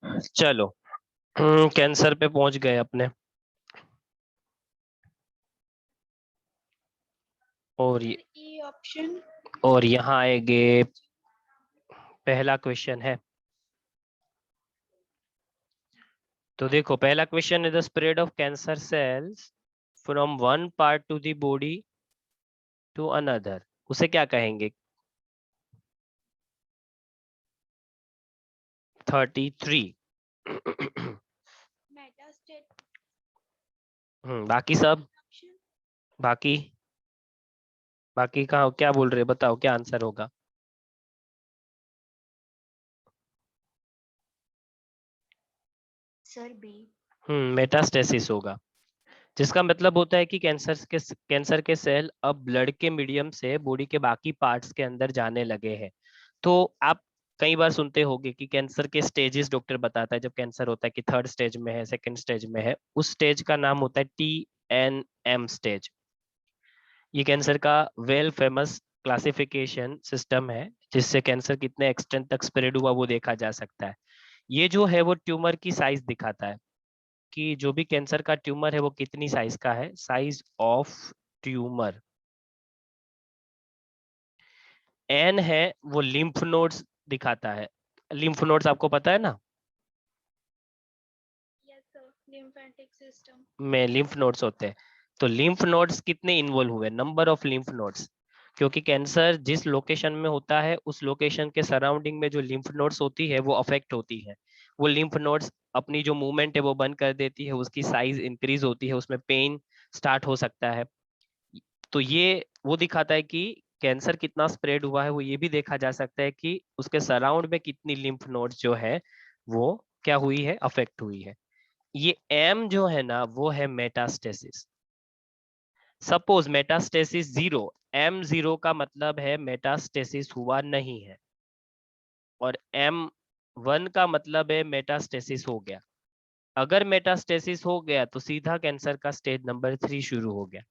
चलो, कैंसर पे पहुंच गए अपने। और ई ऑप्शन। और यहाँ आएंगे, पहला क्वेश्चन है। तो देखो, पहला क्वेश्चन है the spread of cancer cells from one part to the body to another, उसे क्या कहेंगे? 33। मेटास्टेट। बाकी सब, बाकी बाकी कहाँ क्या बोल रहे, बताओ क्या आंसर होगा? Sir B. मेटास्टेसिस होगा, जिसका मतलब होता है कि कैंसर के सेल अब ब्लड के मीडियम से बॉडी के बाकी पार्ट्स के अंदर जाने लगे हैं। तो आप कई बार सुनते होंगे कि कैंसर के स्टेजेस डॉक्टर बताता है, जब कैंसर होता है कि थर्ड स्टेज में है, सेकंड स्टेज में है, उस स्टेज का नाम होता है TNM स्टेज। ये कैंसर का वेल फेमस क्लासिफिकेशन सिस्टम है, जिससे कैंसर कितने एक्सटेंट तक स्प्रेड हुआ वो देखा जा सकता है। ये जो है वो ट्यूमर की साइज दिखाता है कि जो भी कैंसर का ट्यूमर है वो कितनी साइज का है, साइज ऑफ ट्यूमर। एन है वो लिम्फ नोड्स दिखाता है। लिम्फ नोड्स आपको पता है ना, यस सर, लिम्फेटिक सिस्टम। में लिम्फ नोड्स होते हैं। तो लिम्फ नोड्स कितने इन्वॉल्व हुए, नंबर ऑफ लिम्फ नोड्स, क्योंकि कैंसर जिस लोकेशन में होता है उस लोकेशन के सराउंडिंग में जो लिम्फ नोड्स होती है वो अफेक्ट होती है। वो लिम्फ नोड्स अपनी जो मूवमेंट है वो बंद कर देती है, उसकी साइज इंक्रीज होती है, उसमें पेन स्टार्ट हो सकता है। तो ये वो दिखाता है कि कैंसर कितना स्प्रेड हुआ है। वो ये भी देखा जा सकता है कि उसके सराउंड में कितनी लिम्फ नोड्स जो है वो क्या हुई है, अफेक्ट हुई है। ये एम जो है ना वो है मेटास्टेसिस। सपोज मेटास्टेसिस 0, M0 का मतलब है मेटास्टेसिस हुआ नहीं है, और M1 का मतलब है मेटास्टेसिस हो गया। अगर मेटास्टेसिस हो गया तो सीधा कैंसर का स्टेज नंबर 3 शुरू हो गया,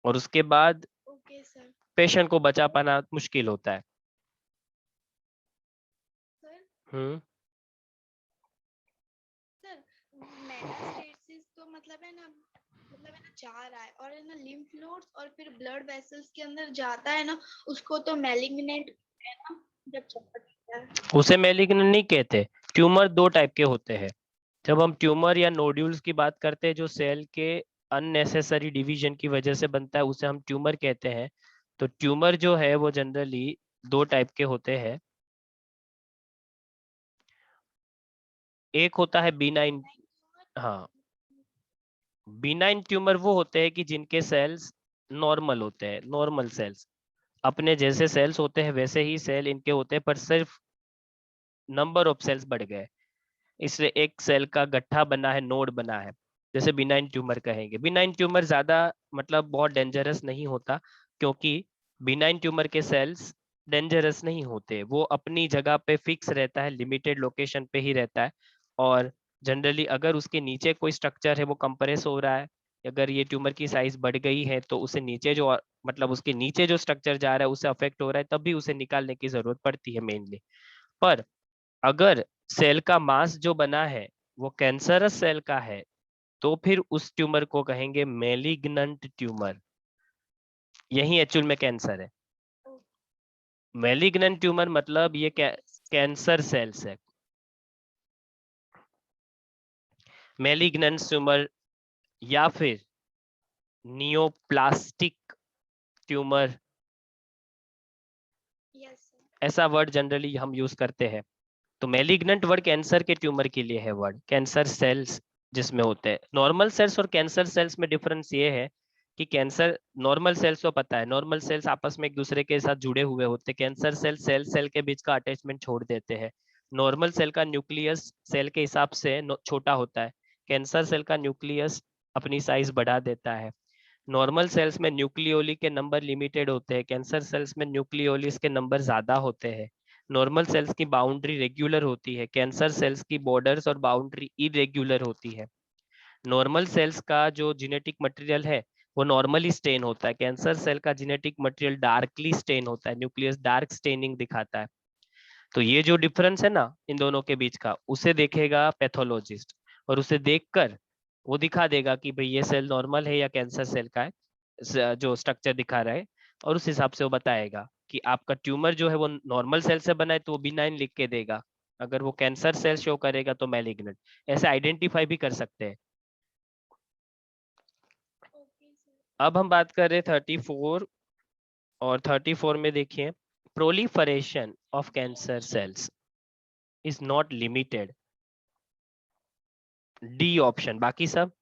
और उसके बाद ओके सर। पेशेंट को बचा पाना मुश्किल होता है। सर हम्म सर मेटास्टेसिस तो मतलब है ना, जा रहा है और है ना लिम्फ नोड्स और फिर ब्लड वेसल्स के अंदर जाता है ना, उसको तो मैलिग्नेंट है ना, जब चलता है। उसे मैलिग्नेंट नहीं कहते। ट्यूमर दो टाइप के होते हैं। जब हम ट्यूमर या नोड्यूल्स की बात करते हैं जो सेल के अननेसेसरी डिवीजन की वजह से बनता है, उसे हम ट्यूमर कहते हैं। तो ट्यूमर जो है वो जनरली दो टाइप के होते हैं। एक होता है बिनाइन। हाँ, बिनाइन ट्यूमर वो होते हैं कि जिनके सेल्स नॉर्मल होते हैं, नॉर्मल सेल्स, अपने जैसे सेल्स होते हैं वैसे ही सेल इनके होते हैं, पर सिर्फ नंबर ऑफ सेल्स बढ़ गए, इसलिए एक सेल का गट्ठा बना है, नोड बना है, जैसे बिनाइन ट्यूमर कहेंगे। बिनाइन ट्यूमर ज्यादा मतलब बहुत डेंजरस नहीं होता, क्योंकि बिनाइन ट्यूमर के सेल्स डेंजरस नहीं होते, वो अपनी जगह पे फिक्स रहता है, लिमिटेड लोकेशन पे ही रहता है। और जनरली अगर उसके नीचे कोई स्ट्रक्चर है वो कंप्रेस हो रहा है, अगर ये ट्यूमर की साइज बढ़ गई है तो उसे नीचे जो मतलब उसके नीचे जो स्ट्रक्चर जा रहा है उसे अफेक्ट हो रहा है, तब भी उसे निकालने की जरूरत पड़ती है मेनली। पर अगर सेल का मास जो बना है वो कैंसरस सेल का है, तो फिर उस ट्यूमर को कहेंगे मेलिग्नंट ट्यूमर। यही एक्चुअल में कैंसर है। मेलिग्नंट ट्यूमर मतलब ये कैंसर सेल्स है। मेलिग्नंट ट्यूमर या फिर नियोप्लास्टिक ट्यूमर, यस सर। ऐसा वर्ड जनरली हम यूज करते हैं। तो मेलिग्नेंट वर्ड कैंसर के ट्यूमर के लिए है, वर्ड कैंसर सेल्स जिसमें होते हैं। नॉर्मल सेल्स और कैंसर सेल्स में डिफरेंस ये है कि कैंसर, नॉर्मल सेल्स तो पता है, नॉर्मल सेल्स आपस में एक दूसरे के साथ जुड़े हुए होते हैं। कैंसर सेल सेल सेल के बीच का अटैचमेंट छोड़ देते हैं। नॉर्मल सेल का न्यूक्लियस सेल के हिसाब से छोटा होता है, कैंसर सेल का न्यूक्लियस अपनी साइज बढ़ा देता है। नॉर्मल सेल्स में न्यूक्लियोली के नंबर लिमिटेड होते हैं, कैंसर सेल्स में न्यूक्लियोलिस के नंबर ज्यादा होते हैं। नॉर्मल सेल्स की बाउंड्री रेगुलर होती है, कैंसर सेल्स की बॉर्डर्स और बाउंड्री इरेगुलर होती है। नॉर्मल सेल्स का जो जेनेटिक मटेरियल है वो नॉर्मली स्टेन होता है, कैंसर सेल का जेनेटिक मटेरियल डार्कली स्टेन होता है, न्यूक्लियस डार्क स्टेनिंग दिखाता है। तो ये जो डिफरेंस है ना इन दोनों के बीच का, उसे देखेगा पैथोलॉजिस्ट, और उसे देखकर वो दिखा देगा कि भाई ये सेल नॉर्मल है या कैंसर सेल का है, जो स्ट्रक्चर दिखा रहा है, और उस हिसाब से वो बताएगा कि आपका ट्यूमर जो है वो नॉर्मल सेल से बना है तो वो बिनाइन लिख के देगा, अगर वो कैंसर सेल शो करेगा तो मैलिग्नेंट। ऐसे आइडेंटिफाई भी कर सकते हैं। Okay sir. अब हम बात कर रहे हैं 34, और 34 में देखिए, proliferation of cancer sales is not limited, D option, बाकी सब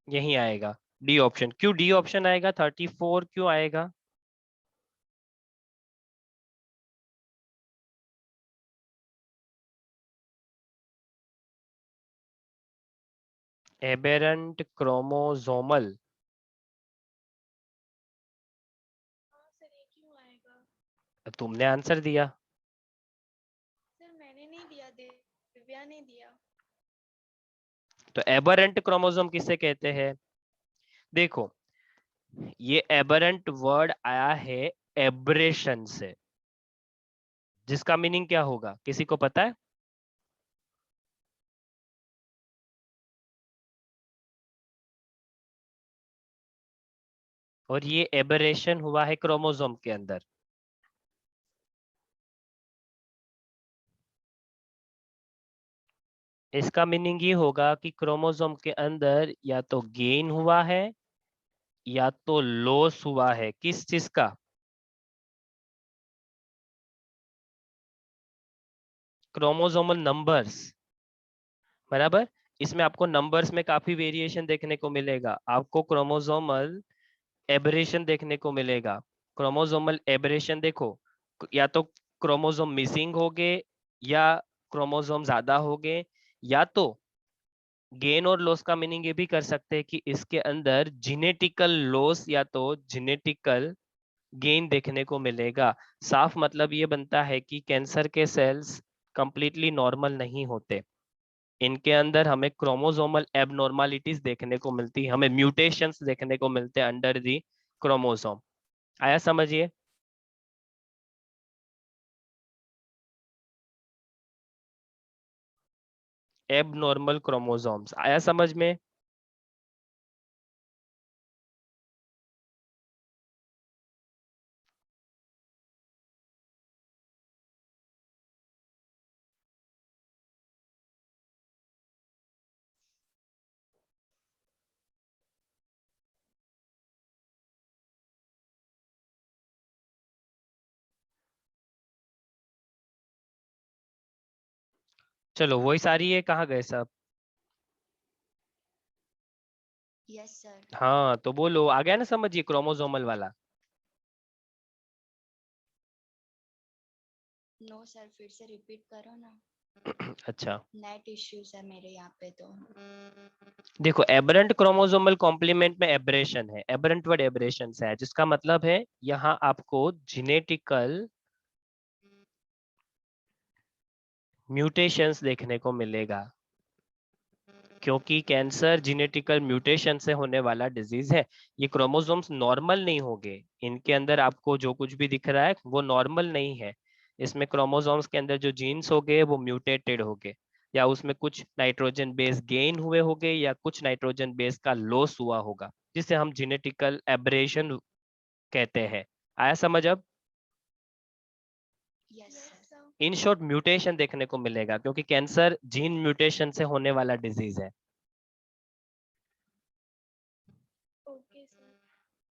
यही आएगा, डी ऑप्शन। क्यों डी ऑप्शन आएगा, 34 क्यों आएगा? एबेरेंट क्रोमोसोमल, हाँ सर, ये क्यों आएगा? तुमने आंसर दिया। सर मैंने नहीं दिया, दिव्या ने दिया। तो एबेरेंट क्रोमोसोम किसे कहते हैं? देखो, ये एबेरेंट वर्ड आया है एब्रेशन से, जिसका मीनिंग क्या होगा, किसी को पता है? और ये एबरेशन हुआ है क्रोमोसोम के अंदर। इसका मीनिंग ये होगा कि क्रोमोसोम के अंदर या तो गेन हुआ है या तो लॉस हुआ है, किस चीज का? क्रोमोसोमल नंबर्स, बराबर। इसमें आपको नंबर्स में काफी वेरिएशन देखने को मिलेगा, आपको क्रोमोसोमल एबरेशन देखने को मिलेगा। क्रोमोसोमल एबरेशन देखो, या तो क्रोमोसोम मिसिंग हो गए, या क्रोमोसोम ज्यादा हो गए, या तो गेन और लॉस का मीनिंग ये भी कर सकते हैं कि इसके अंदर जिनेटिकल लॉस या तो जिनेटिकल गेन देखने को मिलेगा। साफ मतलब ये बनता है कि कैंसर के सेल्स कंप्लीटली नॉर्मल नहीं होते, इनके अंदर हमें क्रोमोसोमल एबनॉर्मालिटीज देखने को मिलती है, हमें म्यूटेशंस देखने को मिलते हैं अंडर दी क्रोमोसोम। आया समझिए? एबनॉर्मल क्रोमोसोम्स, आया समझ में? चलो वही सारी है, कहाँ गए सब? Yes sir. हाँ तो बोलो, आ गया ना समझिए क्रोमोसोमल वाला? नो सर, फिर से रिपीट करो ना। अच्छा, नेट इश्यूज है मेरे यहाँ पे तो। देखो एबरेंट क्रोमोसोमल कॉम्प्लीमेंट में एब्रेशन है, एबरेंट वर्ड एब्रेशन से है, जिसका मतलब है यहाँ आपको जिनेटिकल म्यूटेशंस देखने को मिलेगा, क्योंकि कैंसर जिनेटिकल म्यूटेशन से होने वाला डिजीज है। ये क्रोमोसोम्स नॉर्मल नहीं होंगे, इनके अंदर आपको जो कुछ भी दिख रहा है वो नॉर्मल नहीं है। इसमें क्रोमोसोम्स के अंदर जो जीन्स हो गए वो म्यूटेटेड हो गए, या उसमें कुछ नाइट्रोजन बेस गेन हुए होंगे या कुछ नाइट्रोजन बेस का लॉस हुआ होगा, जिसे हम जिनेटिकल एब्रेशन कहते हैं। आया समझ अब? Yes sir. In short mutation देखने को मिलेगा, क्योंकि कैंसर जीन म्यूटेशन से होने वाला डिजीज है। Okay sir.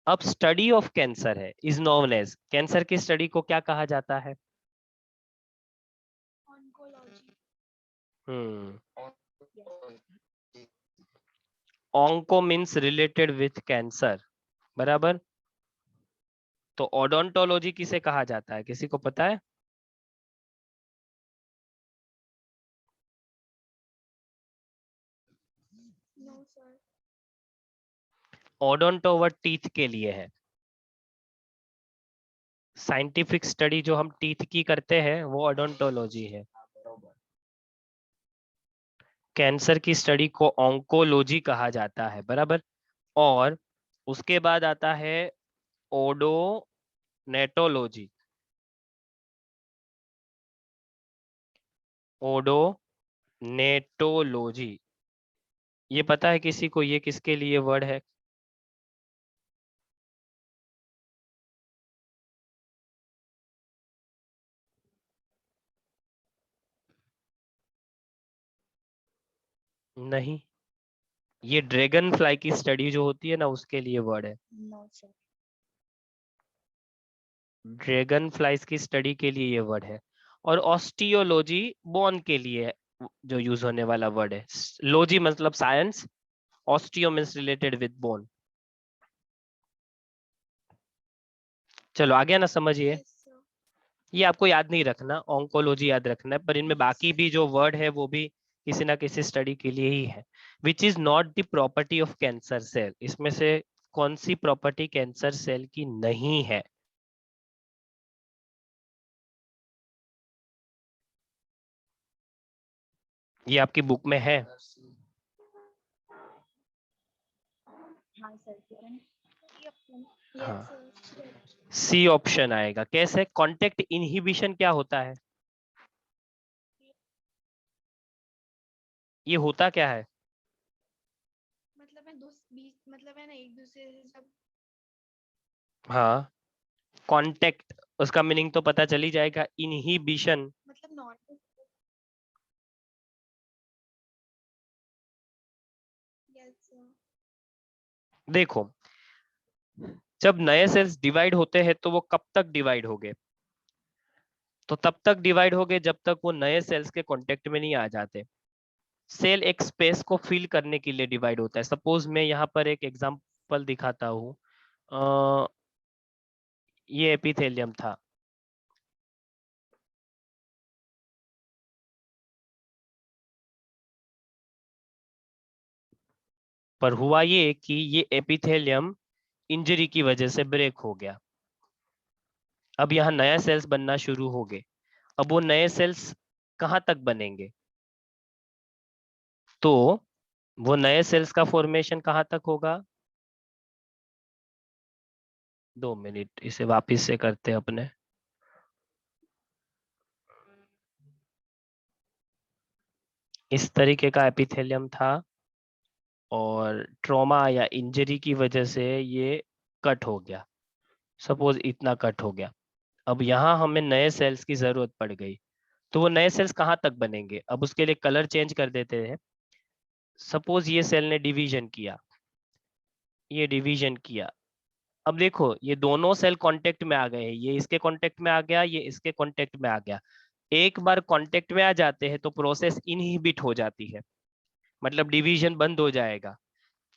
अब स्टडी ऑफ कैंसर है इज नोन एज, कैंसर की स्टडी को क्या कहा जाता है? Oncology. Hmm, yes. Onco means related with cancer, बराबर। तो ओडोंटोलॉजी किसे कहा जाता है, किसी को पता है? No sir. Odonto word teeth के लिए है। साइंटिफिक स्टडी जो हम टीथ की करते हैं वो ओडोंटोलॉजी है। कैंसर की स्टडी को ऑन्कोलॉजी कहा जाता है, बराबर। और उसके बाद आता है ओडोनेटोलॉजी। ओडोनेटोलॉजी, ये पता है किसी को ये किसके लिए वर्ड है? नहीं, ये ड्रैगन फ्लाई की स्टडी जो होती है ना, उसके लिए वर्ड है। No sir. ड्रैगन फ्लाइज की स्टडी के लिए ये वर्ड है। और ऑस्टियोलॉजी बोन के लिए जो यूज होने वाला वर्ड है। लॉजी मतलब science, osteo means related with bone. चलो आ गया ना, समझिए। Yes sir. ये आपको याद नहीं रखना, ऑन्कोलॉजी याद रखना है, पर इनमें यस बाकी सर। भी जो वर्ड है वो भी किसी ना किसी स्टडी के लिए ही है। Which is not the property of cancer cell, इसमें से कौन सी प्रॉपर्टी कैंसर सेल की नहीं है? ये आपकी बुक में है। हाँ सर। हाँ, यस सर। सी ऑप्शन आएगा। कैसे? कांटेक्ट इनहिबिशन क्या होता है? ये होता क्या है? मतलब है बीच मतलब है ना एक दूसरे से जब हाँ, कांटेक्ट, उसका मीनिंग तो पता चल ही जाएगा। इनहिबिशन, मतलब नॉर्मल। Yes sir. देखो, जब नए सेल्स डिवाइड होते हैं तो वो कब तक डिवाइड हो गए? तो तब तक डिवाइड हो गए जब तक वो नए सेल्स के कांटेक्ट में नहीं आ जाते। सेल एक स्पेस को फिल करने के लिए डिवाइड होता है। सपोज मैं यहाँ पर एक एग्जांपल दिखाता हूँ। ये एपिथेलियम था, पर हुआ ये कि ये एपिथेलियम इंजरी की वजह से ब्रेक हो गया। अब यहाँ नया सेल्स बनना शुरू हो गए। अब वो नए सेल्स कहाँ तक बनेंगे? तो वो नए सेल्स का फॉर्मेशन कहाँ तक होगा? 2 मिनट, इसे वापिस से करते हैं अपने। इस तरीके का एपिथेलियम था और ट्रॉमा या इंजरी की वजह से ये कट हो गया। सपोज इतना कट हो गया। अब यहाँ हमें नए सेल्स की जरूरत पड़ गई। तो वो नए सेल्स कहाँ तक बनेंगे? अब उसके लिए कलर चेंज कर देते हैं। सपोज ये सेल ने डिवीजन किया, ये डिवीजन किया। अब देखो, ये दोनों सेल कांटेक्ट में आ गए हैं। ये इसके कांटेक्ट में आ गया, ये इसके कांटेक्ट में आ गया। एक बार कांटेक्ट में आ जाते हैं तो प्रोसेस इनहिबिट हो जाती है, मतलब डिवीजन बंद हो जाएगा।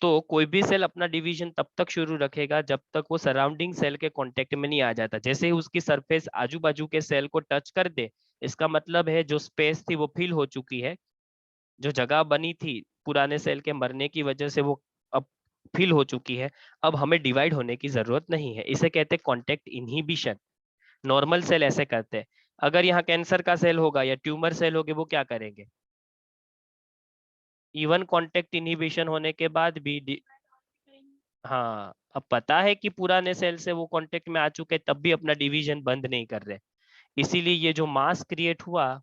तो कोई भी सेल अपना डिवीजन तब तक शुरू रखेगा जब तक वो सराउंडिंग सेल के कांटेक्ट में नहीं आ जाता। जैसे ही उसकी सरफेस आजू बाजू के सेल को टच कर दे, इसका मतलब है जो स्पेस थी वो फिल हो चुकी है। जो जगह बनी थी पुराने सेल के मरने की वजह से, वो अब फिल हो चुकी है। अब हमें डिवाइड होने की जरूरत नहीं है। इसे कहते हैं कॉन्टेक्ट इनहिबिशन। नॉर्मल सेल ऐसे करते हैं। अगर यहाँ कैंसर का सेल होगा या ट्यूमर सेल होगे, वो क्या करेंगे? इवन कॉन्टेक्ट इनहिबिशन होने के बाद भी हाँ, अब पता है कि पुराने सेल से वो कांटेक्ट में आ चुके, तब भी अपना डिवीजन बंद नहीं कर रहे। इसीलिए ये जो मास क्रिएट हुआ,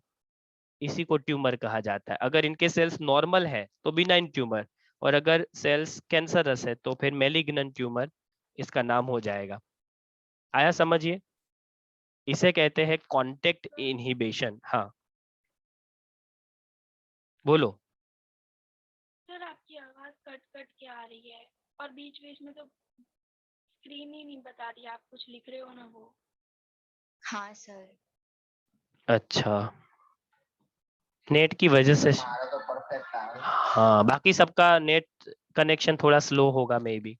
इसी को ट्यूमर कहा जाता है। अगर इनके सेल्स नॉर्मल है तो बिनाइन ट्यूमर, और अगर सेल्स कैंसरस है तो फिर मेलिग्नेंट ट्यूमर इसका नाम हो जाएगा। आया समझिए? इसे कहते हैं कांटेक्ट इनहिबिशन। हाँ, बोलो। सर आपकी आवाज कट कट के आ रही है और बीच बीच में तो स्क्रीन ही नहीं बता रही, आप कुछ लिख रहे हो ना वो। हाँ सर। अच्छा, नेट की वजह से। हमारा तो परफेक्ट है। हाँ, बाकी सबका नेट कनेक्शन थोड़ा स्लो होगा मे बी,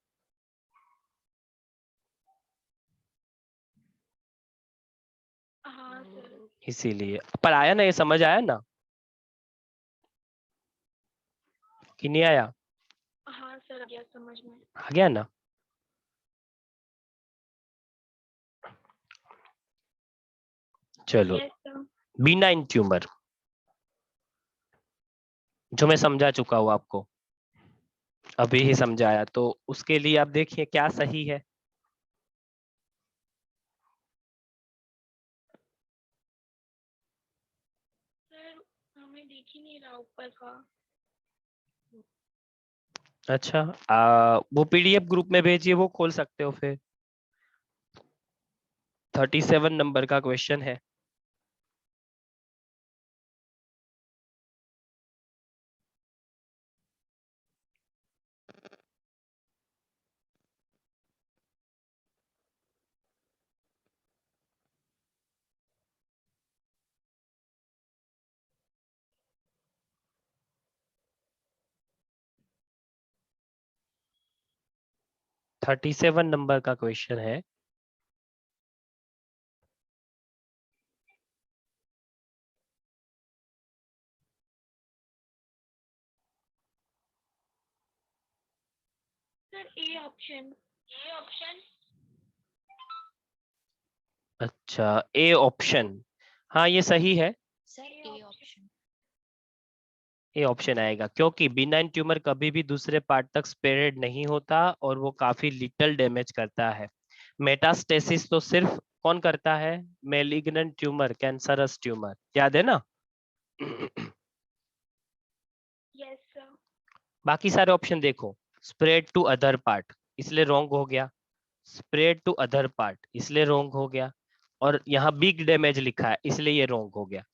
हाँ सर। इसीलिए। पर आया ना, ये समझ आया ना कि नहीं आया? हाँ सर, आ गया समझ में। आ गया ना? चलो, यस सर। Benign tumour. जो मैं समझा चुका हूँ आपको, अभी ही समझाया, तो उसके लिए आप देखिए क्या सही है। सर हमें दिख ही नहीं रहा ऊपर का। अच्छा, वो पीडीएफ ग्रुप में भेजिए, वो खोल सकते हो फिर। 37 नंबर का क्वेश्चन है। थर्टी सेवन नंबर का क्वेश्चन है। Sir A option. A option. अच्छा, ए ऑप्शन, हाँ ये सही है। Sir A option. A option आएगा, क्योंकि बिनाइन ट्यूमर कभी भी दूसरे पार्ट तक स्प्रेड नहीं होता और वो काफी लिटिल डैमेज करता है। मेटास्टेसिस तो सिर्फ कौन करता है? मेलिग्नेंट ट्यूमर, कैंसरस ट्यूमर, याद है ना? Yes sir. बाकी सारे ऑप्शन देखो। स्प्रेड टू अदर पार्ट, इसलिए रॉन्ग हो गया। स्प्रेड टू अदर पार्ट, इसलिए रॉन्ग हो गया। और यहाँ बिग डैमेज लिखा है, इसलिए ये रॉन्ग हो गया।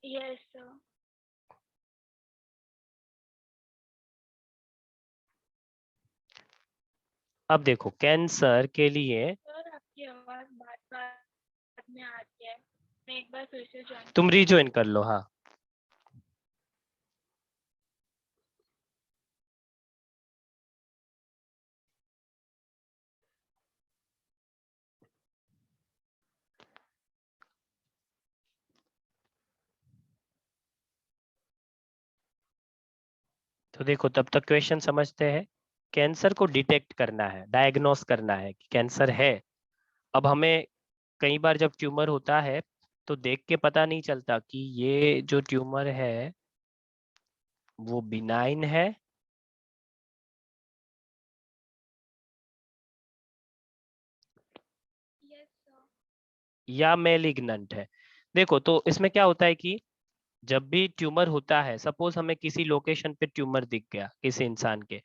Yes sir. अब देखो कैंसर के लिए, सर आपकी आवाज बात बात में आ रही है, मैं एक बार फिर से ज्वाइन तुम करती हूँ। रिज्वाइन कर लो, हाँ। तो देखो तब तक क्वेश्चन समझते हैं। कैंसर को डिटेक्ट करना है, डायग्नोस करना है कि कैंसर है। अब हमें कई बार जब ट्यूमर होता है तो देख के पता नहीं चलता कि ये जो ट्यूमर है वो बिनाइन है यस सर। या मेलिग्नेंट है। देखो तो इसमें क्या होता है कि जब भी ट्यूमर होता है, सपोज हमें किसी लोकेशन पे ट्यूमर दिख गया किसी इंसान के,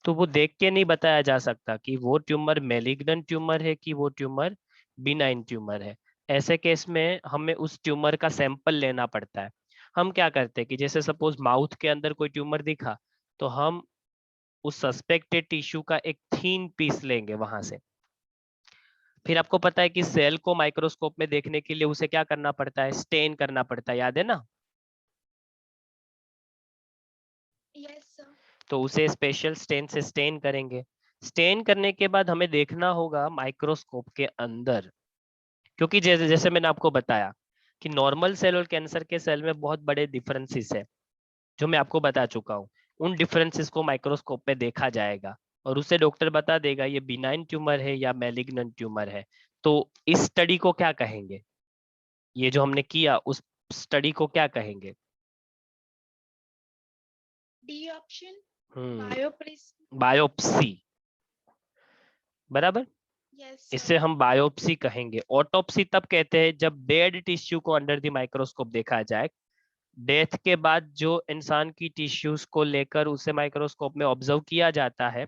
तो वो देख के नहीं बताया जा सकता कि वो ट्यूमर मेलिग्नेंट ट्यूमर है कि वो ट्यूमर बिनाइन ट्यूमर है। ऐसे केस में हमें उस ट्यूमर का सैंपल लेना पड़ता है। हम क्या करते हैं कि जैसे सपोज माउथ के अंदर कोई ट्यूमर दिखा, तो हम उस सस्पेक्टेड टिश्यू का एक थीन पीस लेंगे वहां से। फिर आपको पता है कि सेल को माइक्रोस्कोप में देखने के लिए उसे क्या करना पड़ता है? स्टेन करना पड़ता है, याद है ना? Yes sir. तो उसे स्पेशल स्टेन से स्टेन करेंगे। स्टेन करने के बाद हमें देखना होगा माइक्रोस्कोप के अंदर, क्योंकि जैसे जैसे मैंने आपको बताया कि नॉर्मल सेल और कैंसर के सेल में बहुत बड़े डिफरेंसेस है, जो मैं आपको बता चुका हूँ। उन डिफरेंसेस को माइक्रोस्कोप में देखा जाएगा और उसे डॉक्टर बता देगा ये बिनाइन ट्यूमर है या मैलिग्नेंट ट्यूमर है। तो इस स्टडी को क्या कहेंगे? ये जो हमने किया उस स्टडी को क्या कहेंगे? D option. Hmm, biopsy. Biopsy, बराबर। यस इसे सर। हम बायोप्सी कहेंगे। ऑटोप्सी तब कहते हैं जब डेड टिश्यू को अंडर द माइक्रोस्कोप देखा जाए। डेथ के बाद जो इंसान की टिश्यूज को लेकर उसे माइक्रोस्कोप में ऑब्जर्व किया जाता है,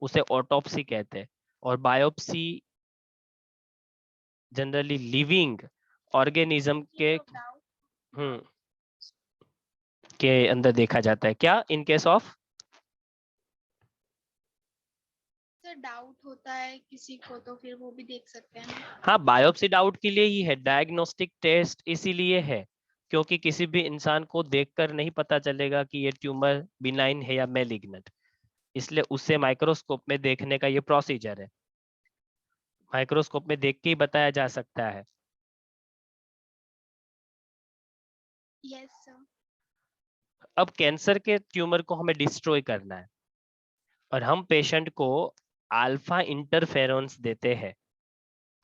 उसे ऑटोप्सी कहते हैं। और बायोप्सी जनरली लिविंग ऑर्गेनिज्म के डाउट। हम्म के अंदर देखा जाता है। क्या in case of? Sir doubt होता है किसी को तो फिर वो भी देख सकते हैं ना। हाँ, बायोप्सी डाउट के लिए ही है, डायग्नोस्टिक टेस्ट इसीलिए है क्योंकि किसी भी इंसान को देखकर नहीं पता चलेगा कि ये ट्यूमर बिनाइन है या मैलिग्नेंट, इसलिए उसे माइक्रोस्कोप में देखने का ये प्रोसीजर है। माइक्रोस्कोप में देख के ही बताया जा सकता है। Yes sir. अब कैंसर के ट्यूमर को हमें डिस्ट्रॉय करना है और हम पेशेंट को अल्फा इंटरफेरेंस देते हैं।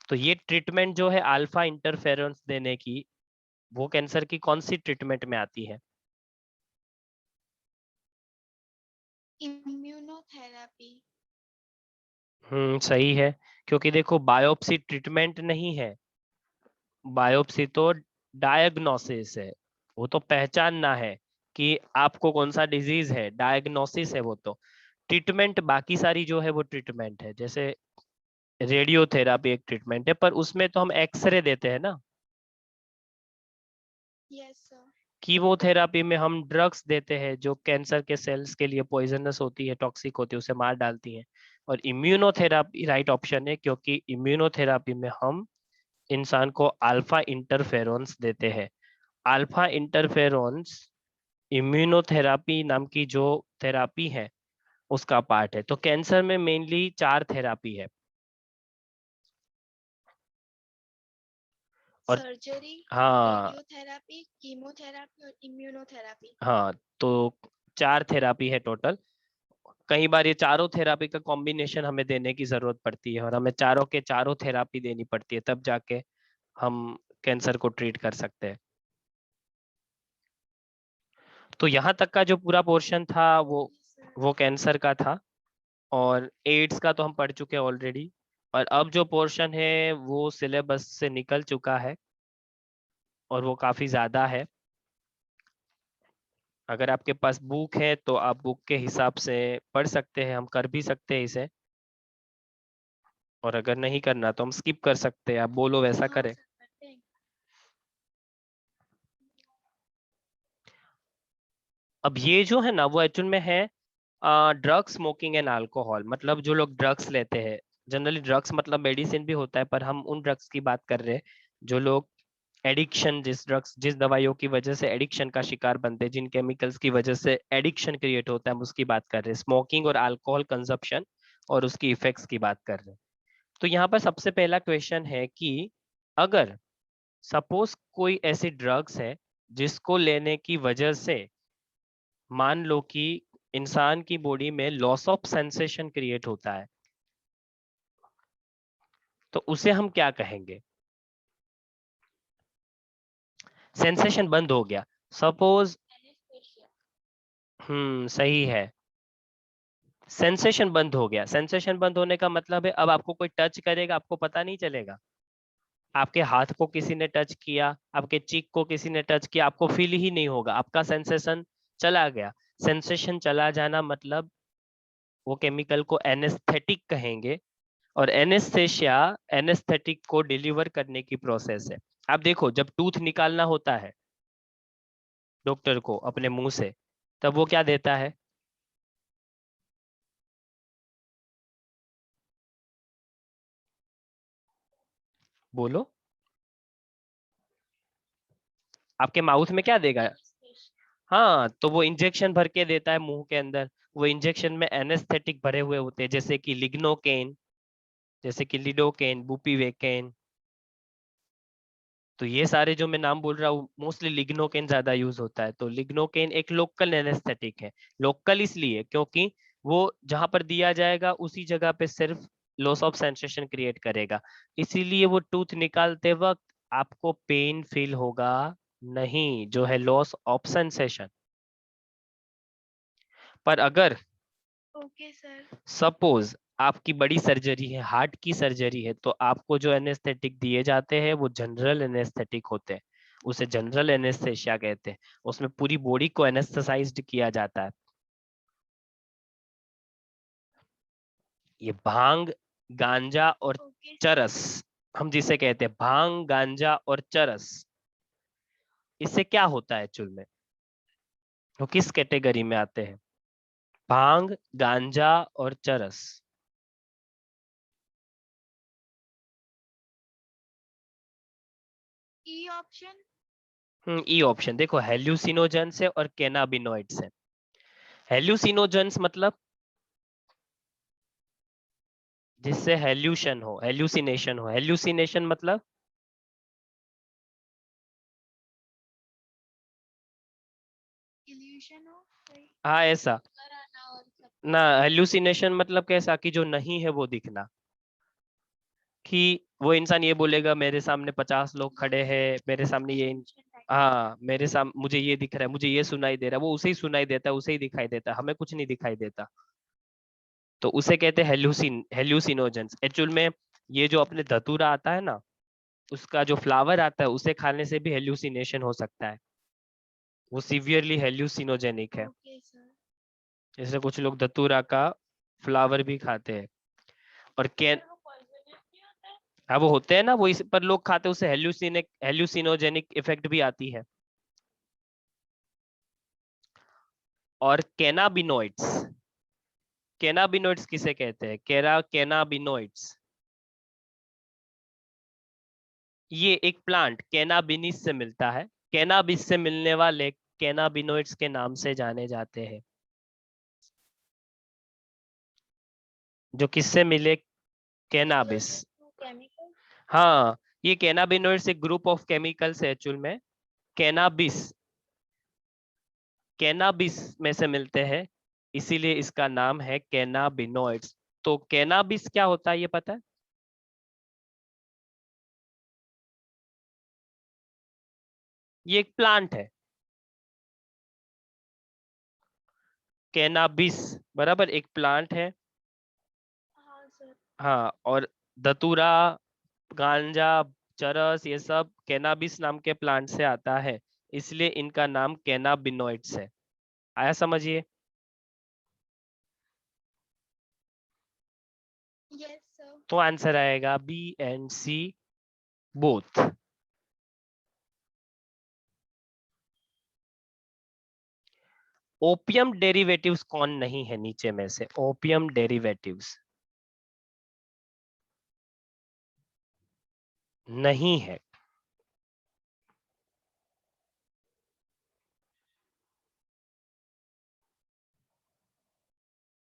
तो ये ट्रीटमेंट जो है अल्फा इंटरफेरेंस देने की, वो कैंसर की कौन सी ट्रीटमेंट में आती है? इम्यूनोथेरेपी। सही है, क्योंकि देखो बायोप्सी ट्रीटमेंट नहीं है, बायोप्सी तो डायग्नोसिस है, वो तो पहचानना है कि आपको कौन सा डिजीज है, डायग्नोसिस है वो तो। ट्रीटमेंट बाकी सारी जो है वो ट्रीटमेंट है, जैसे रेडियोथेरापी एक ट्रीटमेंट है, पर उसमें तो हम एक्सरे देते हैं ना। Yes sir. कीमोथेरापी में हम ड्रग्स देते हैं जो कैंसर के सेल्स के लिए पॉइजनस होती है, टॉक्सिक होती है, उसे मार डालती हैं। और इम्यूनोथेरापी राइट ऑप्शन है, क्योंकि इम्यूनोथेरापी में हम इंसान को अल्फा इंटरफेरोन्स देते हैं। अल्फा इंटरफेरोन्स इम्यूनोथेरापी नाम की जो थेरापी है उसका पार्ट है। तो कैंसर में मेनली 4 थेरापी है। और सर्जरी, हाँ, रेडियोथेरेपी, कीमोथेरेपी और इम्यूनोथेरेपी। हाँ, तो 4 थेरापी है टोटल। कई बार ये चारों थेरापी का कॉम्बिनेशन हमें देने की जरूरत पड़ती है, और हमें चारों के चारों थेरापी देनी पड़ती है, तब जाके हम कैंसर को ट्रीट कर सकते हैं। तो यहाँ तक का जो पूरा पोर्शन था वो कैंसर का था, और एड्स का तो हम पढ़ चुके हैं ऑलरेडी। और अब जो पोर्शन है वो सिलेबस से निकल चुका है, और वो काफी ज्यादा है। अगर आपके पास बुक है तो आप बुक के हिसाब से पढ़ सकते हैं, हम कर भी सकते हैं इसे। और अगर नहीं करना तो हम स्किप कर सकते हैं, आप बोलो वैसा हाँ करें। सर, करते हैं। अब ये जो है ना वो एक्चुअल में है ड्रग स्मोकिंग एंड अल्कोहल, मतलब जो लोग ड्रग्स लेते हैं। जनरली ड्रग्स मतलब मेडिसिन भी होता है, पर हम उन ड्रग्स की बात कर रहे हैं जो लोग एडिक्शन, जिस दवाइयों की वजह से एडिक्शन का शिकार बनते हैं, जिन केमिकल्स की वजह से एडिक्शन क्रिएट होता है, हम उसकी बात कर रहे हैं। स्मोकिंग और अल्कोहल कंजप्शन और उसकी इफेक्ट्स की बात कर रहे हैं। तो यहाँ पर सबसे पहला क्वेश्चन है कि अगर सपोज कोई ऐसी ड्रग्स है जिसको लेने की वजह से मान लो कि इंसान की बॉडी में लॉस ऑफ सेंसेशन क्रिएट होता है, तो उसे हम क्या कहेंगे? सेंसेशन बंद हो गया सपोज। एनेस्थेशिया। सही है, सेंसेशन बंद हो गया। सेंसेशन बंद होने का मतलब है अब आपको कोई टच करेगा आपको पता नहीं चलेगा। आपके हाथ को किसी ने टच किया, आपके चीक को किसी ने टच किया, आपको फील ही नहीं होगा, आपका सेंसेशन चला गया। सेंसेशन चला जाना मतलब वो केमिकल को एनेस्थेटिक कहेंगे। और एनेस्थेशिया एनेस्थेटिक को डिलीवर करने की प्रोसेस है। आप देखो जब टूथ निकालना होता है डॉक्टर को अपने मुंह से, तब वो क्या देता है? बोलो, आपके माउथ में क्या देगा? एनेस्थेशिया। हाँ, तो वो इंजेक्शन भर के देता है मुंह के अंदर। वो इंजेक्शन में एनेस्थेटिक भरे हुए होते हैं, जैसे कि लिग्नोकेन, जैसे कि लिडोकेन, बुपीवेकेन। तो ये सारे जो मैं नाम बोल रहा हूँ मोस्टली लिग्नोकेन ज्यादा यूज होता है। तो लिग्नोकेन एक लोकल एनेस्थेटिक है। लोकल इसलिए क्योंकि वो जहां पर दिया जाएगा उसी जगह पे सिर्फ लॉस ऑफ सेंसेशन क्रिएट करेगा। इसीलिए वो टूथ निकालते वक्त आपको पेन फील होगा नहीं, जो है लॉस ऑफ सेंसेशन। पर अगर ओके सर। सपोज आपकी बड़ी सर्जरी है, हार्ट की सर्जरी है, तो आपको जो एनेस्थेटिक दिए जाते हैं वो जनरल एनेस्थेटिक होते हैं। उसे जनरल एनेस्थेशिया कहते हैं। उसमें पूरी बॉडी को एनेस्थेसाइज्ड किया जाता है। ये भांग, गांजा और ओके सर। चरस, हम जिसे कहते हैं भांग, गांजा और चरस, इससे क्या होता है एक्चुअल में? वो किस कैटेगरी में आते हैं? भांग, गांजा और चरस। E option. ई ऑप्शन देखो, हेल्यूसिनोजेंस है और कैनाबिनोइड्स है। हेल्यूसिनोजेंस मतलब जिससे हेल्यूशन हो, हेल्यूसिनेशन हो। हेल्यूसिनेशन मतलब इल्यूशन हो कोई। हाँ ऐसा चक्कर आना और सब। ना। हेल्यूसिनेशन मतलब कैसा कि जो नहीं है वो दिखना, कि वो इंसान ये बोलेगा मेरे सामने 50 लोग खड़े हैं, मेरे सामने ये Hallucination type। हाँ मेरे सामने मुझे ये दिख रहा है, मुझे ये सुनाई दे रहा है, वो उसे ही सुनाई देता है, उसे ही दिखाई देता है, हमें कुछ नहीं दिखाई देता। तो उसे कहते हैं हेल्यूसिनोजेंस। एक्चुअल में ये जो अपने धतूरा आता है ना, उसका जो फ्लावर आता है उसे खाने से भी हेल्यूसिनेशन हो सकता है, वो सीवियरली हेल्यूसिनोजेनिक है। Okay sir. जैसे कुछ लोग धतूरा का फ्लावर भी खाते हैं। और कैन हाँ वो होते हैं ना, वो इस पर लोग खाते हैं, उससे हेल्यूसिनोजेनिक इफेक्ट भी आती है। और कैनाबिनोइड्स, कैनाबिनोइड्स किसे कहते हैं? कैनाबिनोइड्स, ये एक प्लांट कैनाबिनिस से मिलता है, कैनाबिस से मिलने वाले कैनाबिनोइड्स के नाम से जाने जाते हैं। जो किससे मिले? कैनाबिस। केमिकल। हाँ, ये कैनाबिनोइड्स एक ग्रुप ऑफ केमिकल्स है एक्चुअल में। कैनाबिस, कैनाबिस में से मिलते हैं, इसीलिए इसका नाम है कैनाबिनोइड्स। तो कैनाबिस क्या होता है ये पता है? ये एक प्लांट है, कैनाबिस, बराबर एक प्लांट है। हाँ सर। हाँ, और धतूरा, गांजा, चरस, ये सब कैनाबिस नाम के प्लांट से आता है, इसलिए इनका नाम कैनाबिनोइड्स है। आया समझिए? Yes sir. तो आंसर आएगा B and C both. Opium derivatives कौन नहीं है नीचे में से? ओपियम डेरिवेटिव्स नहीं है।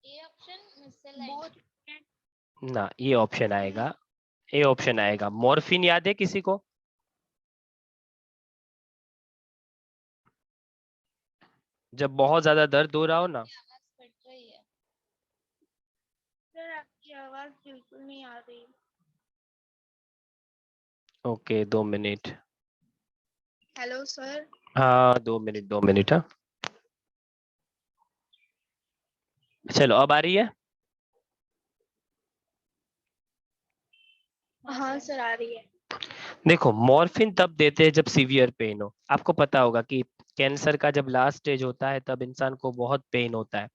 ए ऑप्शन ना, ये ऑप्शन आएगा, ए ऑप्शन आएगा। मॉर्फिन याद है किसी को? जब बहुत ज्यादा दर्द हो रहा हो ना। आवाज कट रही है सर, आपकी आवाज बिल्कुल नहीं आ रही। Okay, 2 minute. Hello sir. हाँ 2 मिनट, 2 मिनट, हाँ। चलो अब आ रही है। हाँ सर, आ रही है। देखो, मॉर्फिन तब देते हैं जब सीवियर पेन हो। आपको पता होगा कि कैंसर का जब लास्ट स्टेज होता है तब इंसान को बहुत पेन होता है,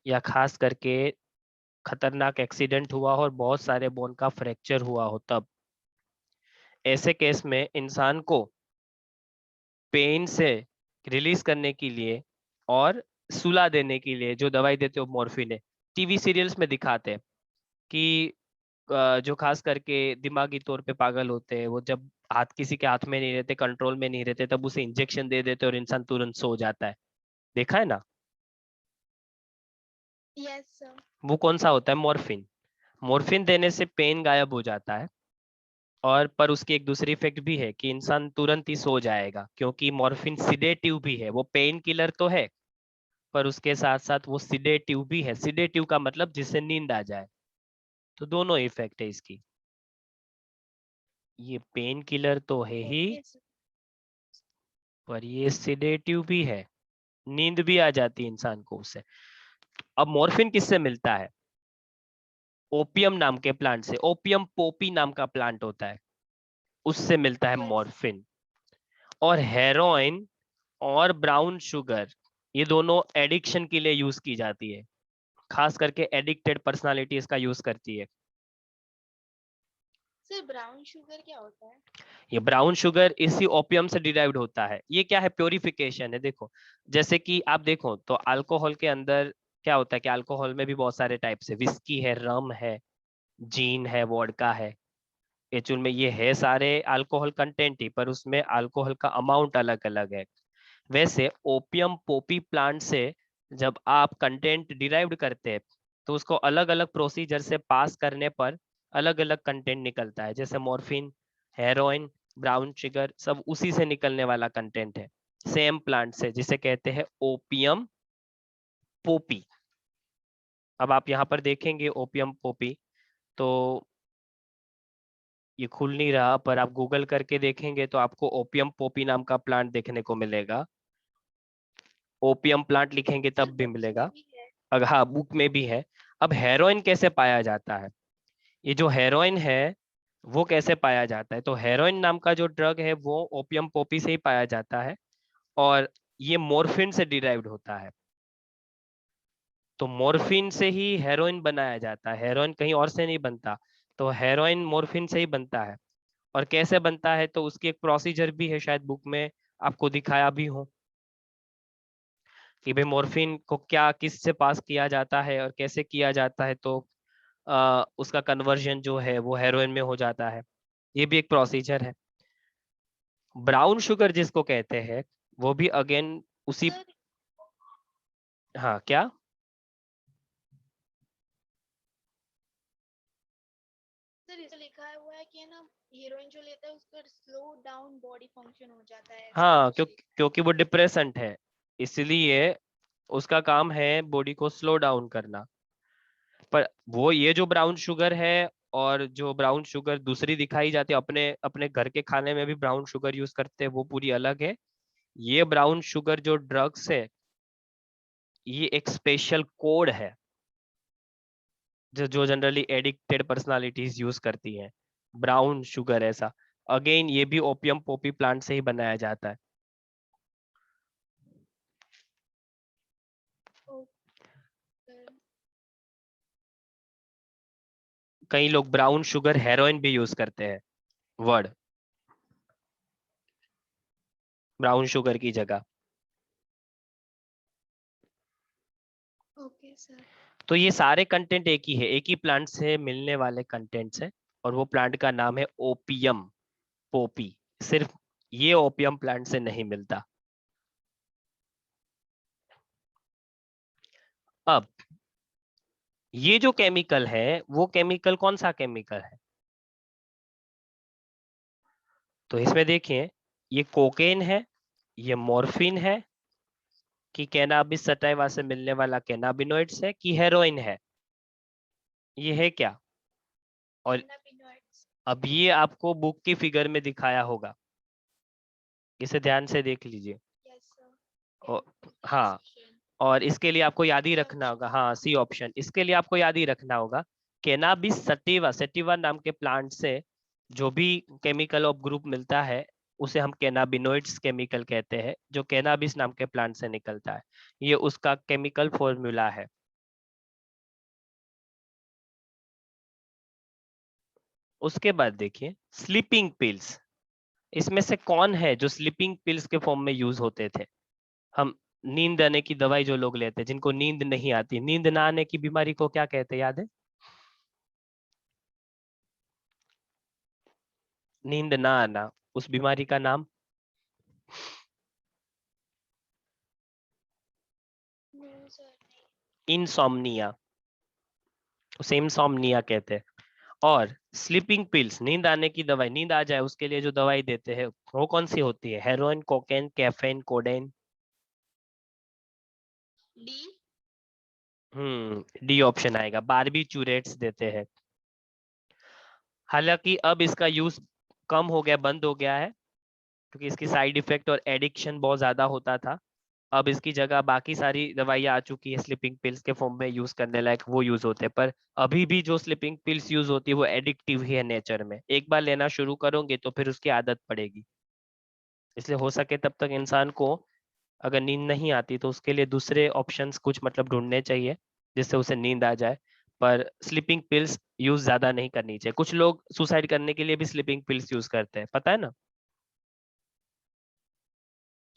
या खास करके खतरनाक एक्सीडेंट हुआ हो और बहुत सारे बोन का फ्रैक्चर हुआ हो तब। ऐसे केस में इंसान को पेन से रिलीज करने के लिए और सुला देने के लिए जो दवाई देते हो मॉर्फिन है। टीवी सीरियल्स में दिखाते हैं कि जो खास करके दिमागी तौर पे पागल होते हैं, वो जब हाथ किसी के हाथ में नहीं रहते, कंट्रोल में नहीं रहते, तब उसे इंजेक्शन दे देते और इंसान तुरंत सो जाता है। देखा है ना? Yes sir. वो कौन सा होता है? मॉर्फिन। मॉर्फिन देने से पेन गायब हो जाता है, और पर उसकी एक दूसरी इफेक्ट भी है कि इंसान तुरंत ही सो जाएगा, क्योंकि मॉर्फिन सिडेटिव भी है। वो पेन किलर तो है, पर उसके साथ साथ वो सिडेटिव भी है। सिडेटिव का मतलब जिससे नींद आ जाए। तो दोनों इफेक्ट है इसकी। ये पेन किलर तो है ही, ओके सर। पर ये सिडेटिव भी है, नींद भी आ जाती है इंसान को उससे। अब मॉर्फिन किससे मिलता है? ओपियम नाम के प्लांट से। ओपियम पोपी नाम का प्लांट होता है, उससे मिलता है यस। मॉर्फिन। और हेरोइन और ब्राउन शुगर, ये दोनों एडिक्शन के लिए यूज की जाती है, खास करके एडिक्टेड पर्सनालिटी इसका यूज करती है। सर, ब्राउन शुगर क्या होता है? ये ब्राउन शुगर इसी ओपियम से डिराइव्ड होता है। ये क्या है? प्योरिफिकेशन है। देखो, जैसे कि आप देखो तो अल्कोहल के अंदर क्या होता है कि अल्कोहल में भी बहुत सारे टाइप्स है, विस्की है, रम है, जीन है, वोडका है। एक्चुअल में ये है सारे अल्कोहल कंटेंट ही, पर उसमें अल्कोहल का अमाउंट अलग अलग है। वैसे ओपियम पोपी प्लांट से जब आप कंटेंट डिराइव्ड करते हैं, तो उसको अलग अलग प्रोसीजर से पास करने पर अलग अलग कंटेंट निकलता है। जैसे मॉर्फिन, हेरोइन, ब्राउन शुगर, सब उसी से निकलने वाला कंटेंट है, सेम प्लांट से, जिसे कहते हैं ओपियम पोपी। अब आप यहाँ पर देखेंगे ओपियम पोपी, तो ये खुल नहीं रहा, पर आप गूगल करके देखेंगे तो आपको ओपियम पोपी नाम का प्लांट देखने को मिलेगा। ओपियम प्लांट लिखेंगे सर तब भी बुक्स में मिलेगा। भी है। अगर हाँ, बुक में भी है। अब हेरोइन कैसे पाया जाता है? ये जो हेरोइन है वो कैसे पाया जाता है? तो हेरोइन नाम का जो ड्रग है वो ओपियम पोपी से ही पाया जाता है, और ये मोर्फिन से डिराइव्ड होता है। तो मोर्फिन से ही हेरोइन बनाया जाता है, हेरोइन कहीं और से नहीं बनता। तो हेरोइन मोर्फिन से ही बनता है। और कैसे बनता है तो उसकी एक प्रोसीजर भी है, शायद बुक में आपको दिखाया भी हो कि भाई मोर्फिन को क्या किस से पास किया जाता है और कैसे किया जाता है, तो उसका कन्वर्जन जो है वो हेरोइन में हो जाता है। ये भी एक प्रोसीजर है। ब्राउन शुगर जिसको कहते हैं वो भी अगेन उसी। सर हाँ क्या? सर इसमें लिखा हुआ है कि है ना, हीरोइन जो लेता है उसका स्लो डाउन बॉडी फंक्शन हो जाता है, ऐसा हाँ, कुछ लिखा है। क्योंकि वो डिप्रेसेंट है, इसलिए उसका काम है बॉडी को स्लो डाउन करना। पर वो ये जो ब्राउन शुगर है और जो ब्राउन शुगर दूसरी दिखाई जाती है, अपने अपने घर के खाने में भी ब्राउन शुगर यूज करते हैं, वो पूरी अलग है। ये ब्राउन शुगर जो ड्रग्स है, ये एक स्पेशल कोड है जो जो जनरली एडिक्टेड पर्सनालिटीज यूज करती हैं। ब्राउन शुगर ऐसा, अगेन ये भी ओपियम पोपी प्लांट से ही बनाया जाता है। ओ, सर कई लोग ब्राउन शुगर हेरोइन भी यूज करते हैं, वर्ड ब्राउन शुगर की जगह। Okay sir. तो ये सारे कंटेंट एक ही है, एक ही प्लांट से मिलने वाले कंटेंट्स है, और वो प्लांट का नाम है ओपियम पोपी। सिर्फ ये ओपियम प्लांट से नहीं मिलता। अब ये जो केमिकल है वो केमिकल कौन सा केमिकल है? तो इसमें देखिए, ये कोकेन है, ये मॉर्फिन है, कि कैनाबिस सटाइवा से मिलने वाला कैनाबिनोइड्स है, कि हेरोइन है? ये है क्या? और कैनाबिनॉइड्स। अब ये आपको बुक की फिगर में दिखाया होगा, इसे ध्यान से देख लीजिए। Yes sir. और डी हाँ, ऑप्शन। और इसके लिए आपको याद ही डी रखना होगा, ऑप्शन। हाँ सी ऑप्शन, इसके लिए आपको याद ही रखना होगा। कैनाबिस सटिवा, सटिवा नाम के प्लांट से जो भी केमिकल ऑफ ग्रुप मिलता है उसे हम कैनाबिनोइड्स केमिकल कहते हैं, जो कैनाबिस नाम के प्लांट से निकलता है। ये उसका केमिकल फॉर्मूला है। उसके बाद देखिए स्लीपिंग पिल्स। इसमें से कौन है जो स्लीपिंग पिल्स के फॉर्म में यूज होते थे? हम नींद आने की दवाई जो लोग लेते हैं, जिनको नींद नहीं आती, नींद ना आने की बीमारी को क्या कहते हैं, याद है? नींद ना आना, उस बीमारी का नाम? नो सर नहीं। इंसोम्निया, उसे इंसोम्निया कहते हैं। और स्लीपिंग पिल्स, नींद आने की दवाई, नींद आ जाए उसके लिए जो दवाई देते हैं, वो कौन सी होती है? Heroin, cocaine, caffeine, codeine? D. D option आएगा, बारबीचूरेट्स देते हैं। हालांकि अब इसका यूज कम हो गया, बंद हो गया है, क्योंकि इसकी साइड इफेक्ट और एडिक्शन बहुत ज्यादा होता था। अब इसकी जगह बाकी सारी दवाइयां आ चुकी है स्लीपिंग पिल्स के फॉर्म में यूज करने लायक, वो यूज होते हैं। पर अभी भी जो स्लीपिंग पिल्स यूज होती है वो एडिक्टिव ही है नेचर में, एक बार लेना शुरू करोगे तो फिर उसकी आदत पड़ेगी। इसलिए हो सके तब तक इंसान को, अगर नींद नहीं आती तो उसके लिए दूसरे ऑप्शंस कुछ मतलब ढूंढने चाहिए जिससे उसे नींद आ जाए। पर स्लीपिंग पिल्स यूज ज्यादा नहीं करनी चाहिए। कुछ लोग सुसाइड करने के लिए भी स्लीपिंग पिल्स यूज करते हैं, पता है ना?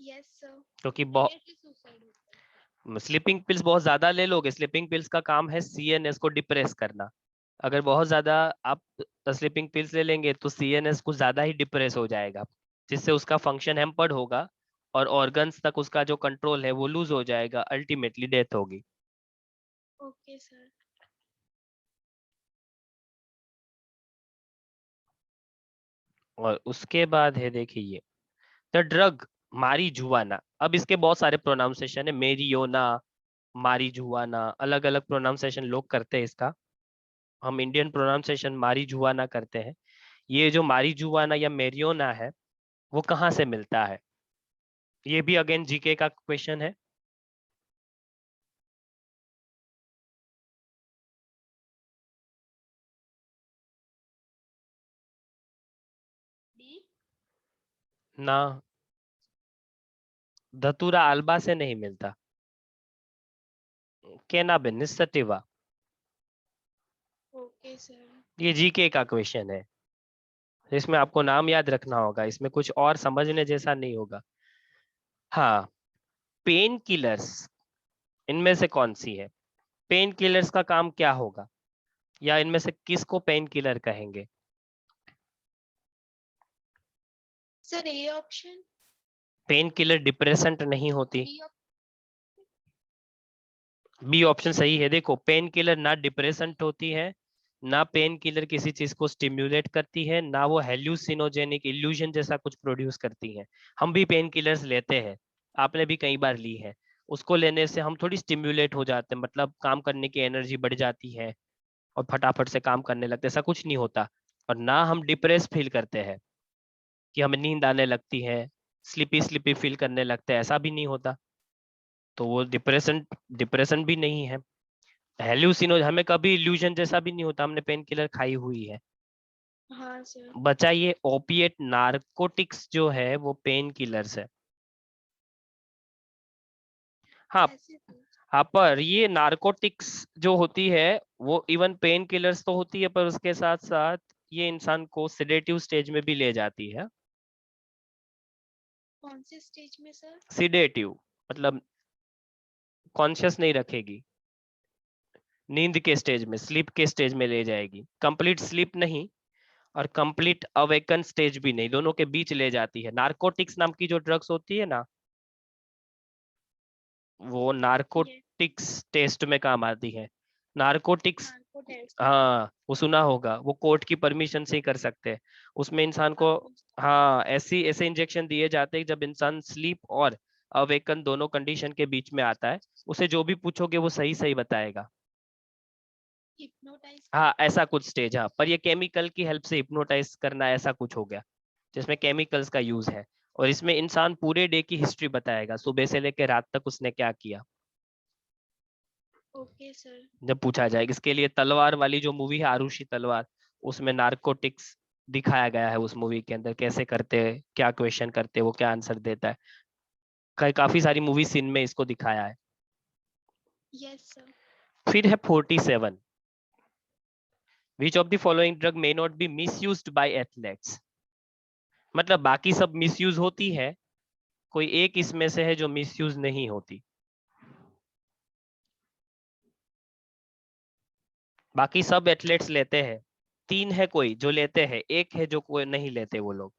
Yes sir. क्योंकि बहुत इमीडिएटली सुसाइड होता है। स्लीपिंग पिल्स बहुत ज्यादा ले लोगे, स्लीपिंग पिल्स का काम है सीएनएस को डिप्रेस करना। अगर बहुत ज्यादा आप स्लीपिंग पिल्स ले लेंगे तो सीएनएस कुछ ज्यादा ही डिप्रेस हो जाएगा, जिससे उसका फंक्शन हैम्पर्ड होगा, और ऑर्गन्स तक उसका जो कंट्रोल है वो लूज हो जाएगा, अल्टीमेटली डेथ होगी। Okay sir. और उसके बाद है देखिए ये द ड्रग मारीजुआना। अब इसके बहुत सारे प्रोनाउंसिएशन है, मेरियोना, मारीजुआना, अलग अलग प्रोनाउंसिएशन लोग करते हैं इसका। हम इंडियन प्रोनाउंसिएशन मारीजुआना करते हैं। ये जो मारिजुआना या मेरियोना है वो कहाँ से मिलता है? ये भी अगेन जीके का क्वेश्चन है। डी। ना, धतूरा अल्बा से नहीं मिलता। Cannabis sativa. Okay sir. ये जीके का क्वेश्चन है, इसमें आपको नाम याद रखना होगा, इसमें कुछ और समझने जैसा नहीं होगा। हाँ, पेन किलर्स इनमें से कौन सी है? पेन किलर्स का काम क्या होगा, या इनमें से किसको पेन किलर कहेंगे? Sir A option. Pain killer depressant नहीं होती। बी। बी ऑप्शन सही है। देखो, पेन किलर ना डिप्रेसेंट होती है, ना पेन किलर किसी चीज को स्टिम्युलेट करती है, ना वो हेल्यूसिनोजेनिक इल्यूजन जैसा कुछ प्रोड्यूस करती है। हम भी पेन किलर्स लेते हैं, आपने भी कई बार ली है। उसको लेने से हम थोड़ी स्टिम्युलेट हो जाते हैं, मतलब काम करने की एनर्जी बढ़ जाती है और फटाफट से काम करने लगते हैं, ऐसा कुछ नहीं होता। और ना हम डिप्रेस फील करते हैं कि हमें नींद आने लगती है, स्लीपी स्लीपी फील करने लगते हैं, ऐसा भी नहीं होता। तो वो डिप्रेशन डिप्रेशन भी नहीं है। हेल्यूसिनो हमें कभी इल्यूजन जैसा भी नहीं होता, हमने पेन किलर खाई हुई है। हाँ सर। बचा ये ओपिएट नार्कोटिक्स जो है वो पेन किलर्स है। हाँ। ऐसे तो। हाँ, पर ये नार्कोटिक्स जो होती है वो इवन पेन किलर्स तो होती है, पर उसके साथ साथ ये इंसान को सिडेटिव स्टेज में भी ले जाती है। कौन से स्टेज में सर? सिडेटिव मतलब कॉन्शियस नहीं रखेगी, नींद के स्टेज में, स्लीप के स्टेज में ले जाएगी। कंप्लीट स्लीप नहीं और कंप्लीट अवेकन स्टेज भी नहीं, दोनों के बीच ले जाती है। नार्कोटिक्स नाम की जो ड्रग्स होती है ना, वो ये नार्कोटिक्स टेस्ट में काम आती है। Narcotics, narco test. हाँ वो सुना होगा, वो कोर्ट की परमिशन से ही कर सकते हैं। उसमें इंसान को, हाँ। हाँ ऐसी ऐसे इंजेक्शन दिए जाते हैं जब इंसान स्लीप और अवेकन दोनों कंडीशन के बीच में आता है। उसे जो भी पूछोगे वो सही सही बताएगा। हिप्नोटाइज हाँ करके। ऐसा कुछ स्टेज, हाँ, पर ये केमिकल की हेल्प से हिप्नोटाइज करना ऐसा कुछ हो गया जिसमें केमिकल्स का यूज है। और इसमें इंसान पूरे डे की हिस्ट्री बताएगा, सुबह से लेकर रात तक उसने क्या किया, ओके सर। जब पूछा जाएगा। इसके लिए तलवार वाली जो मूवी है, आरुषि तलवार, उसमें नार्कोटिक्स दिखाया गया है। उस मूवी के अंदर कैसे करते हैं, क्या क्वेश्चन करते हैं, वो क्या आंसर देता है। काफी सारी मूवी सीन में इसको दिखाया है। Yes sir. फिर है 47, which of the following drug may not be misused by athletes. मतलब बाकी सब मिसयूज होती है, कोई एक इसमें से है जो मिसयूज नहीं होती। बाकी सब एथलेट्स लेते हैं, तीन है कोई जो लेते हैं, एक है जो कोई नहीं लेते। वो लोग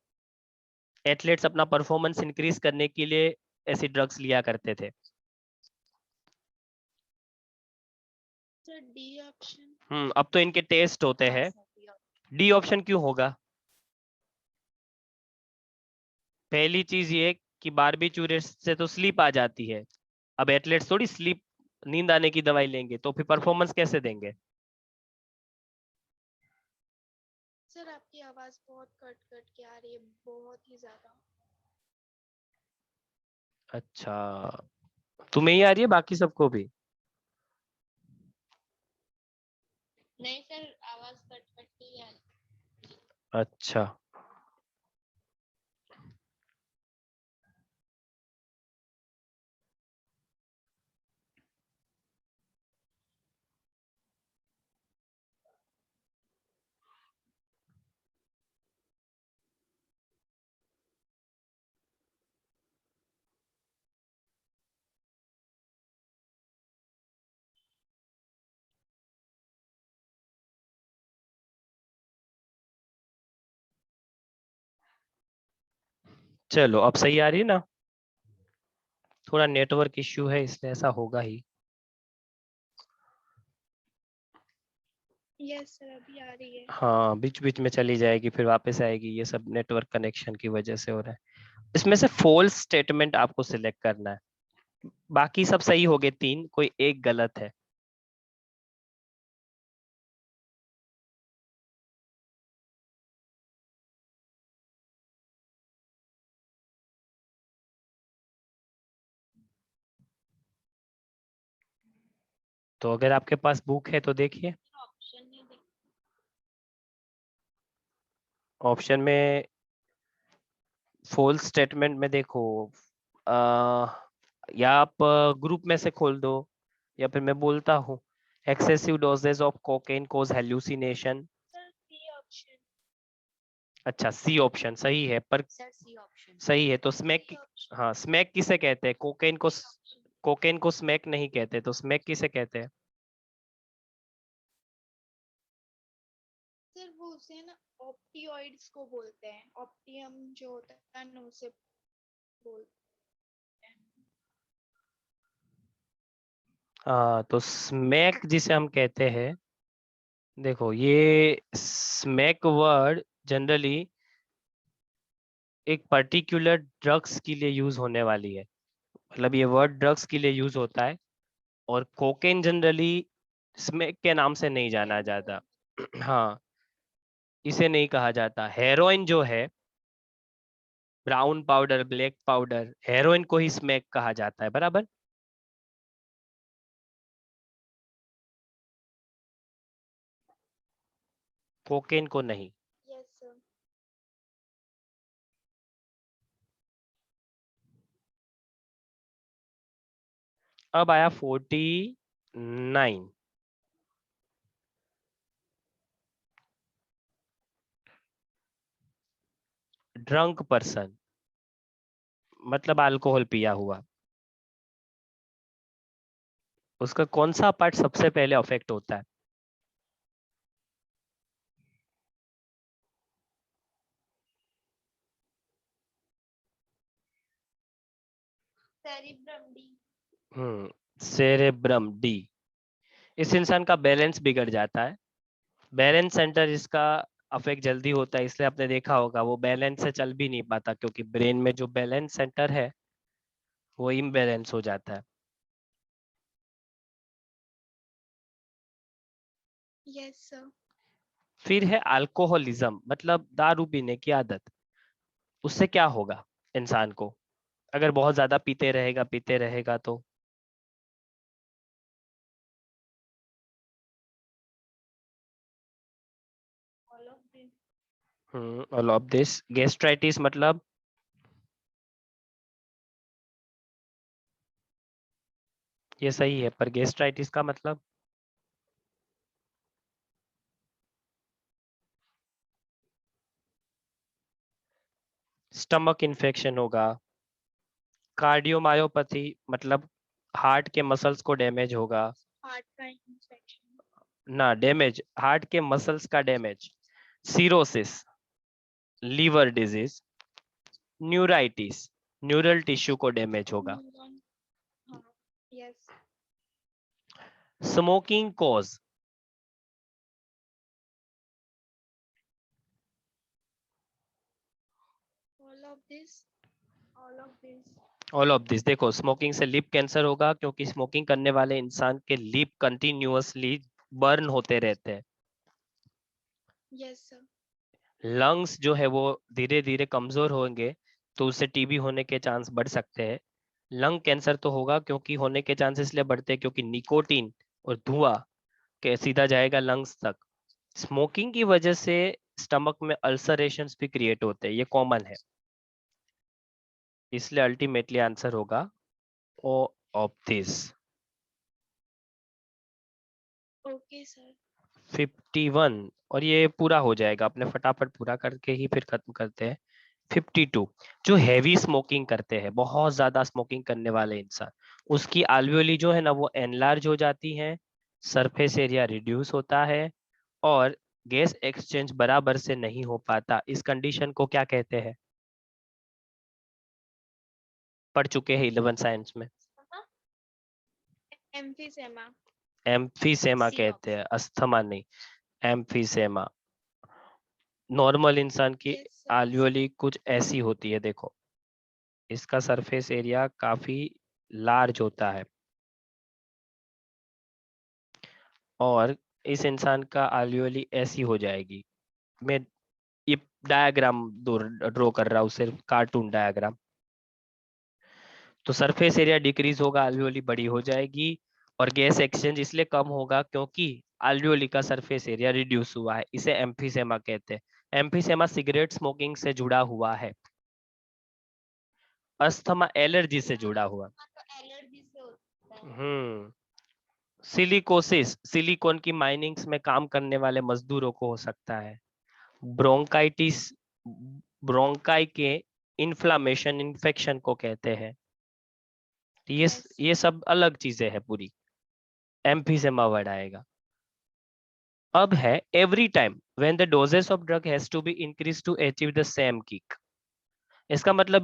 एथलेट्स अपना परफॉर्मेंस इंक्रीज करने के लिए ऐसी ड्रग्स लिया करते थे। Sir D option. अब तो इनके टेस्ट होते हाँ हैं। Sir D option. D option क्यों होगा? पहली चीज ये कि बारबीक्यूरेट्स से तो स्लीप आ जाती है। अब एथलेट्स थोड़ी स्लीप, नींद आने की दवाई लेंगे, तो फिर परफॉर्मेंस कैसे देंगे? सर आपकी आवाज बहुत कट कट के आ रही है, बहुत ही ज्यादा। अच्छा, तुम्हें ही आ रही है, बाकी सबको भी? नहीं सर, आवाज कट कट के ही आ रही अच्छा, चलो अब सही आ रही है ना? थोड़ा नेटवर्क इश्यू है इसलिए ऐसा होगा ही। है। यस सर अभी आ रही है। हाँ, बीच बीच में चली जाएगी फिर वापस आएगी, ये सब नेटवर्क कनेक्शन की वजह से हो रहा है। इसमें से फॉल्स स्टेटमेंट आपको सिलेक्ट करना है। बाकी सब सही हो गए, तीन, कोई एक गलत है। तो अगर आपके पास बुक है तो देखिए ऑप्शन नहीं दिख ऑप्शन में फॉल्स स्टेटमेंट में देखो या आप ग्रुप में से खोल दो या फिर मैं बोलता हूँ excessive doses of cocaine cause hallucination. Sir C option. अच्छा सी ऑप्शन सही है पर सर सी ऑप्शन। सही है तो स्मैक सी ऑप्शन। हाँ स्मैक किसे कहते हैं कोकेन को स्मैक नहीं कहते तो स्मैक किसे कहते हैं। सर वो उसे ना ऑप्टियोइड्स को बोलते हैं, ऑप्टियम जो होता है ना उसे बोलते हैं। हाँ तो स्मैक जिसे हम कहते हैं देखो ये स्मैक वर्ड जनरली एक पर्टिकुलर ड्रग्स के लिए यूज होने वाली है मतलब ये वर्ड ड्रग्स के लिए यूज होता है और कोकेन जनरली स्मैक के नाम से नहीं जाना जाता। हाँ इसे नहीं कहा जाता। हेरोइन जो है brown powder black powder heroin को ही स्मैक कहा जाता है बराबर। कोकेन को नहीं। Yes sir. अब आया 49 ड्रंक पर्सन मतलब अल्कोहल पिया हुआ उसका कौन सा पार्ट सबसे पहले अफेक्ट होता है। Cerebrum D. Cerebrum D. इस इंसान का बैलेंस बिगड़ जाता है बैलेंस सेंटर इसका अफेक्ट जल्दी होता है इसलिए आपने देखा होगा वो बैलेंस से चल भी नहीं पाता क्योंकि ब्रेन में जो बैलेंस सेंटर है वो इम्बैलेंस हो जाता है। Yes sir. फिर है अल्कोहलिज्म मतलब दारू पीने की आदत उससे क्या होगा इंसान को अगर बहुत ज्यादा पीते रहेगा तो। All of this. All of this gastritis मतलब ये सही है पर गैस्ट्राइटिस का मतलब स्टमक इन्फेक्शन होगा। कार्डियोमायोपैथी मतलब हार्ट के मसल्स को डैमेज होगा। हार्ट का इंफेक्शन। ना डैमेज हार्ट के मसल्स का damage cirrhosis liver disease neuritis neural tissue को डैमेज होगा। न्यूरॉन। हाँ। Yes. Smoking cause all of this. All of this. All of this देखो स्मोकिंग से लिप कैंसर होगा क्योंकि स्मोकिंग करने वाले इंसान के लिप कंटिन्यूअसली बर्न होते रहते हैं। Yes sir. लंग्स जो है वो धीरे धीरे कमजोर होंगे तो उससे टीबी होने के चांस बढ़ सकते हैं। लंग कैंसर तो होगा क्योंकि होने के चांस इसलिए बढ़ते हैं क्योंकि निकोटीन और धुआं के सीधा जाएगा लंग्स तक। स्मोकिंग की वजह से स्टमक में अल्सरेशंस भी क्रिएट होते हैं ये कॉमन है इसलिए अल्टीमेटली आंसर होगा ओ ऑफ दिस। Okay sir. 51 और ये पूरा हो जाएगा अपने फटाफट पूरा करके ही फिर खत्म करते हैं। 52 जो हैवी स्मोकिंग करते हैं बहुत ज्यादा स्मोकिंग करने वाले इंसान उसकी आल्वियोली जो है ना वो एनलार्ज हो जाती है सरफेस एरिया रिड्यूस होता है और गैस एक्सचेंज बराबर से नहीं हो पाता इस कंडीशन को क्या कहते हैं पढ़ चुके हैं 11 साइंस में। एम्फीसेमा। एम्फीसेमा सी कहते हैं ऑप्शन। अस्थमा नहीं एम्फीसेमा। नॉर्मल इंसान की यस सर। आल्वियोली कुछ ऐसी होती है देखो इसका सरफेस एरिया काफी लार्ज होता है और इस इंसान का आल्वियोली ऐसी हो जाएगी। मैं ये डायग्राम ड्रॉ कर रहा हूँ सिर्फ कार्टून डायग्राम। तो सरफेस एरिया डिक्रीज होगा आल्वियोली बड़ी हो जाएगी और गैस एक्सचेंज इसलिए कम होगा क्योंकि अल्वियोली का सरफेस एरिया रिड्यूस हुआ है, इसे एम्फीसेमा कहते हैं। एम्फीसेमा सिगरेट स्मोकिंग से जुड़ा हुआ है, अस्थमा एलर्जी से जुड़ा हुआ। एलर्जी से होता है। सिलिकोसिस सिलिकॉन की माइनिंग्स में काम करने वाले मजदूरों को हो सकता है। ब्रोंकाइटिस ब्रोंकाई के इन्फ्लामेशन इन्फेक्शन को कहते हैं। ये Yes. ये सब अलग चीजें हैं पूरी। एम्फीसेमा वर्ड आएगा। अब है every time when the doses of drug has to be increase to achieve the same kick. इसका मतलब